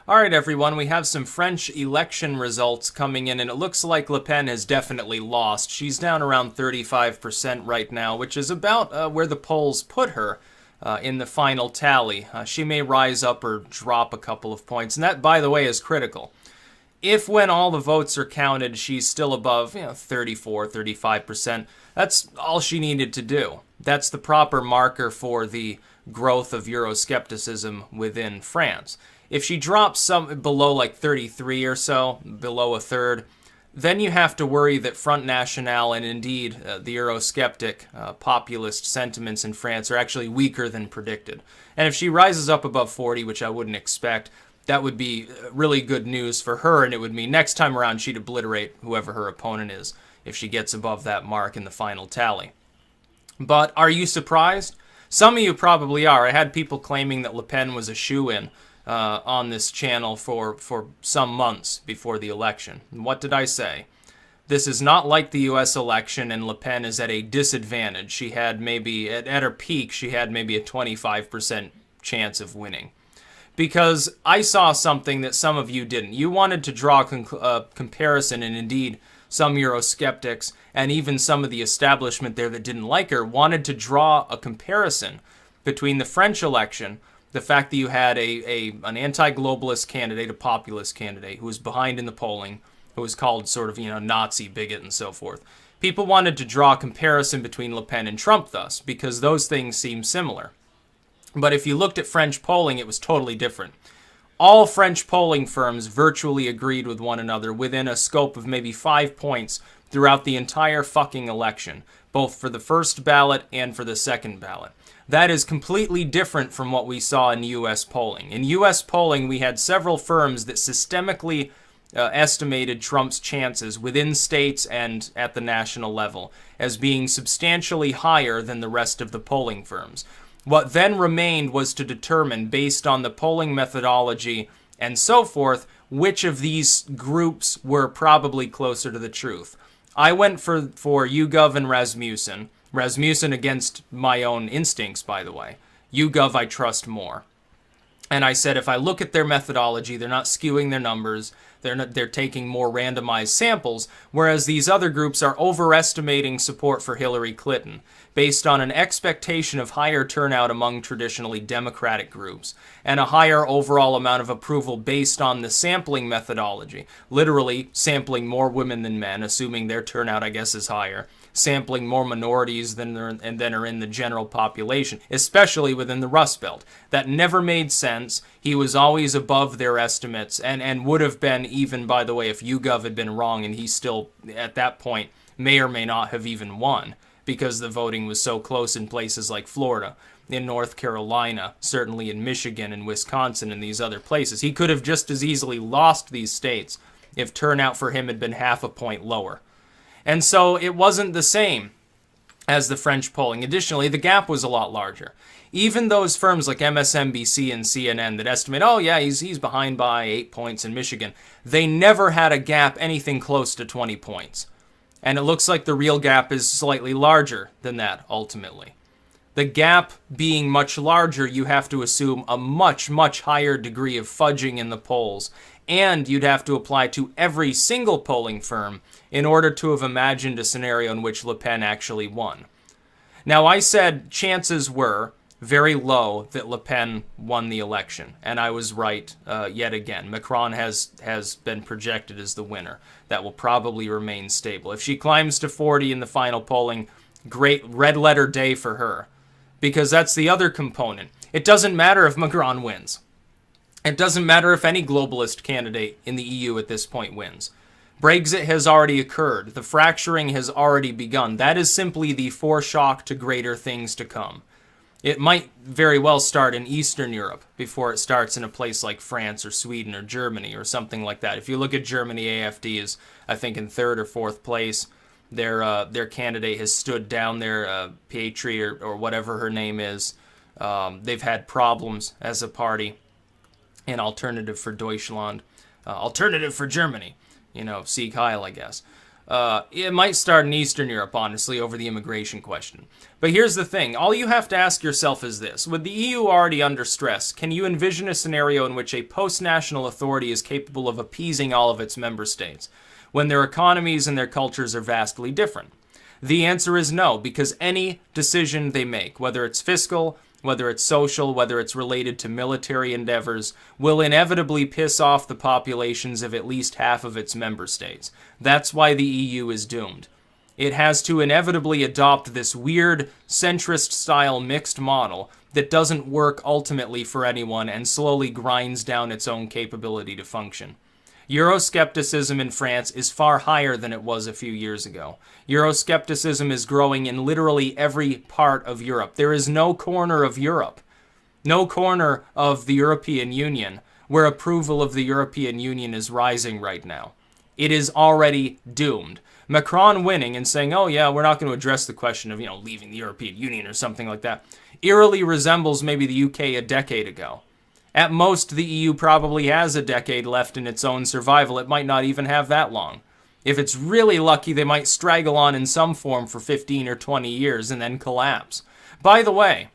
All right, everyone, we have some French election results coming in, and it looks like Le Pen has definitely lost. She's down around 35% right now, which is about where the polls put her in the final tally. She may rise up or drop a couple of points, and that, by the way, is critical. If when all the votes are counted, she's still above 34, 35%, that's all she needed to do. That's the proper marker for the growth of Euroscepticism within France. If she drops some below like 33 or so, below a third, then you have to worry that Front National and indeed the Eurosceptic populist sentiments in France are actually weaker than predicted. And if she rises up above 40, which I wouldn't expect, that would be really good news for her, and it would mean next time around she'd obliterate whoever her opponent is if she gets above that mark in the final tally. But are you surprised? Some of you probably are. I had people claiming that Le Pen was a shoo-in on this channel for some months before the election. And what did I say? This is not like the U.S. election, and Le Pen is at a disadvantage. She had maybe, at her peak, she had maybe a 25% chance of winning. Because I saw something that some of you didn't. You wanted to draw a comparison, and indeed some Eurosceptics and even some of the establishment there that didn't like her wanted to draw a comparison between the French election, the fact that you had an anti-globalist candidate, a populist candidate, who was behind in the polling, who was called sort of, Nazi bigot and so forth. People wanted to draw a comparison between Le Pen and Trump thus, because those things seem similar. But if you looked at French polling, it was totally different. All French polling firms virtually agreed with one another within a scope of maybe 5 points throughout the entire fucking election, both for the first ballot and for the second ballot. That is completely different from what we saw in U.S. polling. In U.S. polling, we had several firms that systemically estimated Trump's chances within states and at the national level as being substantially higher than the rest of the polling firms. What then remained was to determine, based on the polling methodology and so forth, which of these groups were probably closer to the truth. I went for YouGov and Rasmussen. Rasmussen against my own instincts, by the way. YouGov I trust more. And I said, if I look at their methodology, they're not skewing their numbers, they're taking more randomized samples, whereas these other groups are overestimating support for Hillary Clinton, based on an expectation of higher turnout among traditionally Democratic groups, and a higher overall amount of approval based on the sampling methodology, literally sampling more women than men, assuming their turnout, I guess, is higher, sampling more minorities than are in the general population, especially within the Rust Belt. That never made sense. He was always above their estimates, and would have been even, by the way, if YouGov had been wrong, and he still, at that point, may or may not have even won, because the voting was so close in places like Florida, in North Carolina, certainly in Michigan and Wisconsin and these other places. He could have just as easily lost these states if turnout for him had been half a point lower. And so it wasn't the same as the French polling. Additionally, the gap was a lot larger. Even those firms like MSNBC and CNN that estimate, oh yeah, he's behind by 8 points in Michigan, they never had a gap anything close to 20 points. And it looks like the real gap is slightly larger than that, ultimately. The gap being much larger, you have to assume a much, much higher degree of fudging in the polls. And you'd have to apply to every single polling firm in order to have imagined a scenario in which Le Pen actually won. Now, I said chances were very low that Le Pen won the election, and I was right yet again. Macron has been projected as the winner. That will probably remain stable. If she climbs to 40 in the final polling, great red letter day for her, because that's the other component. It doesn't matter if Macron wins. It doesn't matter if any globalist candidate in the EU at this point wins. Brexit has already occurred. The fracturing has already begun. That is simply the foreshock to greater things to come. It might very well start in Eastern Europe before it starts in a place like France or Sweden or Germany or something like that. If you look at Germany, AfD is, I think, in third or fourth place. Their candidate has stood down there, Pietri or whatever her name is. They've had problems as a party. An alternative for Deutschland. Alternative for Germany. Sieg Heil, I guess. It might start in Eastern Europe, honestly, over the immigration question. But here's the thing. All you have to ask yourself is this. With the EU already under stress, can you envision a scenario in which a post-national authority is capable of appeasing all of its member states, when their economies and their cultures are vastly different? The answer is no, because any decision they make, whether it's fiscal, whether it's social, whether it's related to military endeavors, will inevitably piss off the populations of at least half of its member states. That's why the EU is doomed. It has to inevitably adopt this weird, centrist-style mixed model that doesn't work ultimately for anyone and slowly grinds down its own capability to function. Euroscepticism in France is far higher than it was a few years ago. Euroscepticism is growing in literally every part of Europe. There is no corner of Europe, no corner of the European Union where approval of the European Union is rising right now. It is already doomed. Macron winning and saying, oh yeah, we're not going to address the question of, leaving the European Union or something like that, eerily resembles maybe the UK a decade ago. At most, the EU probably has a decade left in its own survival. It might not even have that long. If it's really lucky, they might straggle on in some form for 15 or 20 years and then collapse. By the way,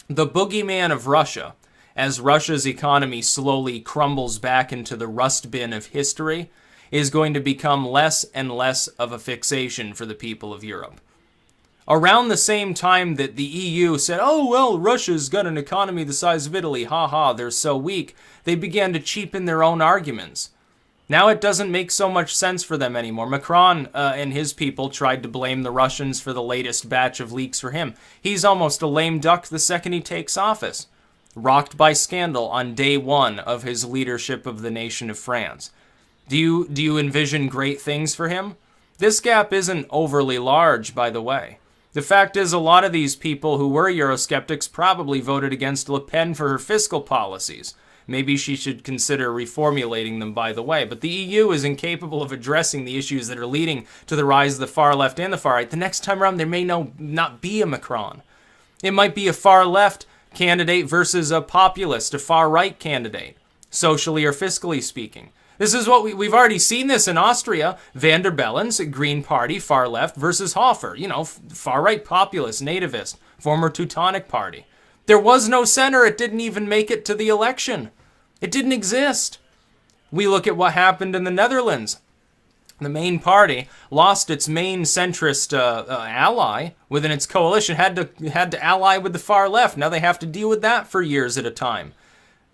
the boogeyman of Russia, as Russia's economy slowly crumbles back into the rust bin of history, is going to become less and less of a fixation for the people of Europe. Around the same time that the EU said, oh, well, Russia's got an economy the size of Italy, ha, they're so weak, they began to cheapen their own arguments. Now it doesn't make so much sense for them anymore. Macron and his people tried to blame the Russians for the latest batch of leaks for him. He's almost a lame duck the second he takes office. Rocked by scandal on day one of his leadership of the nation of France. Do you envision great things for him? This gap isn't overly large, by the way. The fact is, a lot of these people who were Eurosceptics probably voted against Le Pen for her fiscal policies. Maybe she should consider reformulating them, by the way. But the EU is incapable of addressing the issues that are leading to the rise of the far left and the far right. The next time around, there may not be a Macron. It might be a far left candidate versus a populist, a far right candidate, socially or fiscally speaking. This is what we've already seen this in Austria. Van der Bellen's Green Party, far left, versus Hofer, far right populist, nativist, former Teutonic Party. There was no center. It didn't even make it to the election. It didn't exist. We look at what happened in the Netherlands. The main party lost its main centrist ally within its coalition, had to ally with the far left. Now they have to deal with that for years at a time.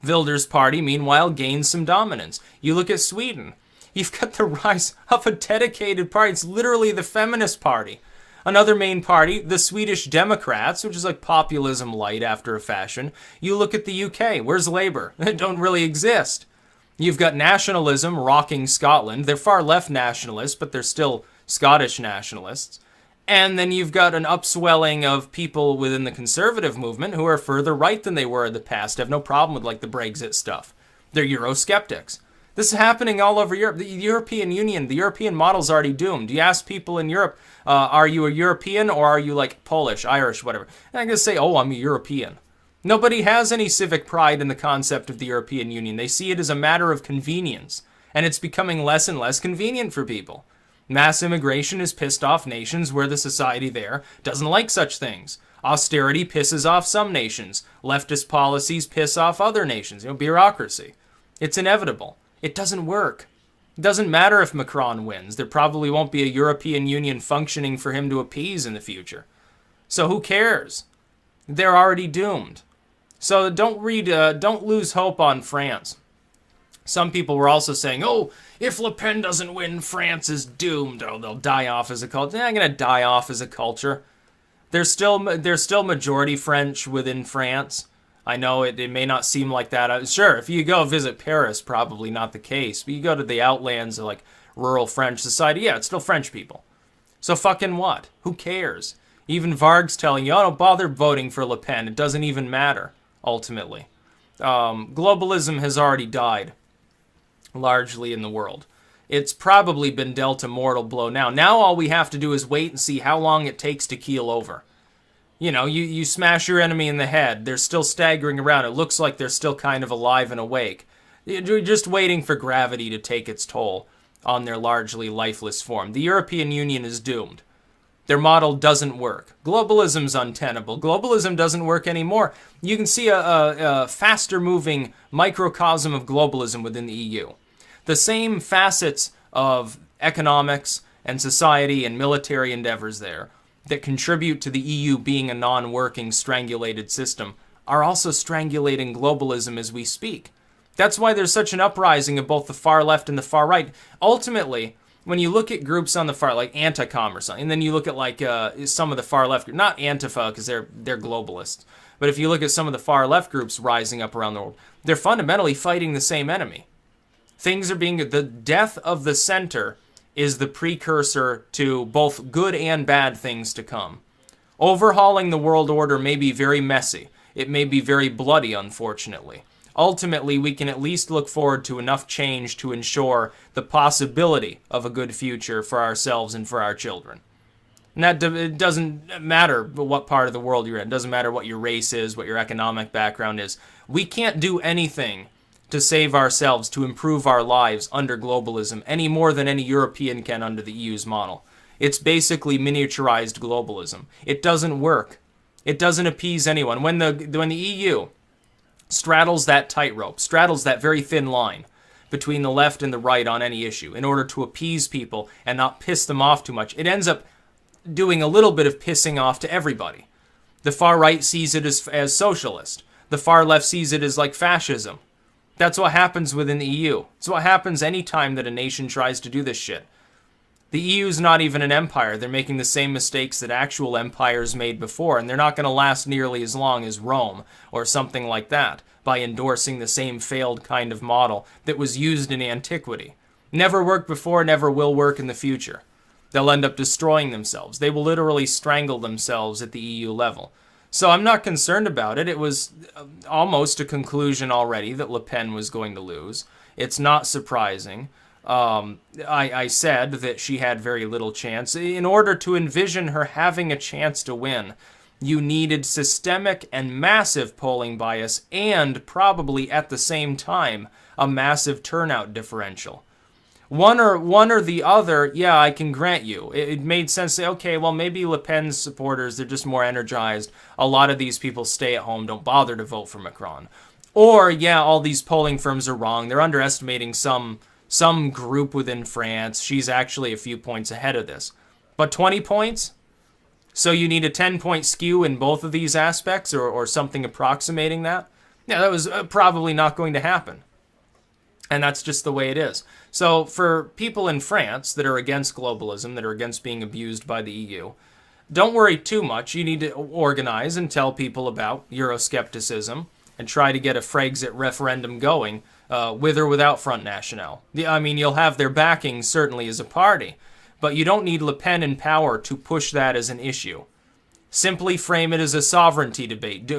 Wilders' party, meanwhile, gains some dominance. You look at Sweden. You've got the rise of a dedicated party. It's literally the feminist party. Another main party, the Swedish Democrats, which is like populism light after a fashion. You look at the UK. Where's Labour? They don't really exist. You've got nationalism rocking Scotland. They're far left nationalists, but they're still Scottish nationalists. And then you've got an upswelling of people within the conservative movement who are further right than they were in the past, have no problem with the Brexit stuff. They're Eurosceptics. This is happening all over Europe. The European Union, the European model's already doomed. You ask people in Europe, are you a European or are you Polish, Irish, whatever? And I'm going to say, oh, I'm a European. Nobody has any civic pride in the concept of the European Union. They see it as a matter of convenience. And it's becoming less and less convenient for people. Mass immigration has pissed off nations where the society there doesn't like such things. Austerity pisses off some nations. Leftist policies piss off other nations. Bureaucracy. It's inevitable. It doesn't work. It doesn't matter if Macron wins. There probably won't be a European Union functioning for him to appease in the future. So who cares? They're already doomed. So don't lose hope on France. Some people were also saying, oh, if Le Pen doesn't win, France is doomed. Oh, they'll die off as a culture. They're not going to die off as a culture. There's still majority French within France. I know it may not seem like that. Sure, if you go visit Paris, probably not the case. But you go to the outlands of rural French society, yeah, it's still French people. So fucking what? Who cares? Even Varg's telling you, oh, don't bother voting for Le Pen. It doesn't even matter, ultimately. Globalism has already died. Largely in the world. It's probably been dealt a mortal blow now. Now all we have to do is wait and see how long it takes to keel over. You smash your enemy in the head. They're still staggering around. It looks like they're still kind of alive and awake. You're just waiting for gravity to take its toll. on their largely lifeless form. The European Union is doomed. Their model doesn't work. Globalism's untenable. Globalism doesn't work anymore. You can see a faster-moving microcosm of globalism within the EU. The same facets of economics and society and military endeavors there that contribute to the EU being a non-working, strangulated system are also strangulating globalism as we speak. That's why there's such an uprising of both the far left and the far right. Ultimately, when you look at groups on the far, like Anticom or something, and then you look at like some of the far left, not Antifa because they're globalists, but if you look at some of the far left groups rising up around the world, they're fundamentally fighting the same enemy. The death of the center is the precursor to both good and bad things to come. Overhauling the world order may be very messy. It may be very bloody, unfortunately. Ultimately, we can at least look forward to enough change to ensure the possibility of a good future for ourselves and for our children. And that it doesn't matter what part of the world you're in. It doesn't matter what your race is, what your economic background is. We can't do anything to save ourselves, to improve our lives under globalism any more than any European can under the EU's model. It's basically miniaturized globalism. It doesn't work. It doesn't appease anyone. When the EU straddles that tightrope, straddles that very thin line between the left and the right on any issue in order to appease people and not piss them off too much, it ends up doing a little bit of pissing off to everybody. The far right sees it as socialist. The far left sees it as like fascism. That's what happens within the EU. It's what happens any time that a nation tries to do this shit. The EU's not even an empire. They're making the same mistakes that actual empires made before, and they're not going to last nearly as long as Rome or something like that by endorsing the same failed kind of model that was used in antiquity. Never worked before, never will work in the future. They'll end up destroying themselves. They will literally strangle themselves at the EU level. So I'm not concerned about it. It was almost a conclusion already that Le Pen was going to lose. It's not surprising. I said that she had very little chance. In order to envision her having a chance to win, you needed systemic and massive polling bias and probably at the same time a massive turnout differential. One or the other, yeah, I can grant you. It made sense to say, okay, well, maybe Le Pen's supporters, they're just more energized. A lot of these people stay at home, don't bother to vote for Macron. Or, yeah, all these polling firms are wrong. They're underestimating some group within France. She's actually a few points ahead of this. But 20 points? So you need a 10-point skew in both of these aspects or something approximating that? Yeah, that was probably not going to happen. And that's just the way it is. So for people in France that are against globalism, that are against being abused by the EU, don't worry too much. You need to organize and tell people about Euroscepticism and try to get a Frexit referendum going, with or without Front National. I mean, you'll have their backing certainly as a party, but you don't need Le Pen in power to push that as an issue. Simply frame it as a sovereignty debate.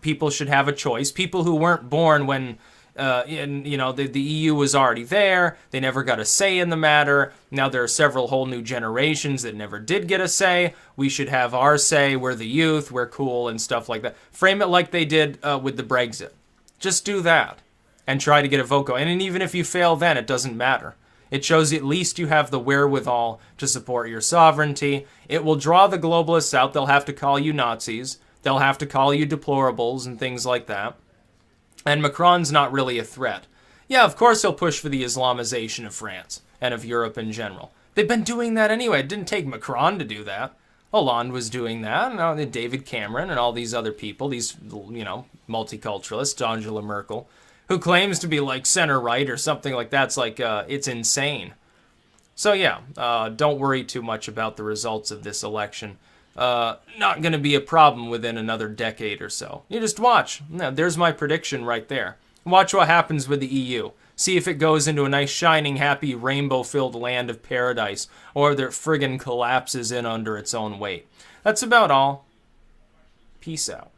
People should have a choice. People who weren't born when the EU was already there. They never got a say in the matter. Now there are several whole new generations that never did get a say. We should have our say. We're the youth. We're cool and stuff like that. Frame it like they did with the Brexit. Just do that and try to get a vote going. And even if you fail then, it doesn't matter. It shows at least you have the wherewithal to support your sovereignty. It will draw the globalists out. They'll have to call you Nazis. They'll have to call you deplorables and things like that. And Macron's not really a threat. Yeah, of course he'll push for the Islamization of France and of Europe in general. They've been doing that anyway. It didn't take Macron to do that. Hollande was doing that, and David Cameron and all these other people, these, multiculturalists, Angela Merkel, who claims to be like center-right or something like that. It's like, it's insane. So yeah, don't worry too much about the results of this election. Not going to be a problem within another decade or so. You just watch. Now, there's my prediction right there. Watch what happens with the EU. See if it goes into a nice, shining, happy, rainbow-filled land of paradise, or if it friggin' collapses in under its own weight. That's about all. Peace out.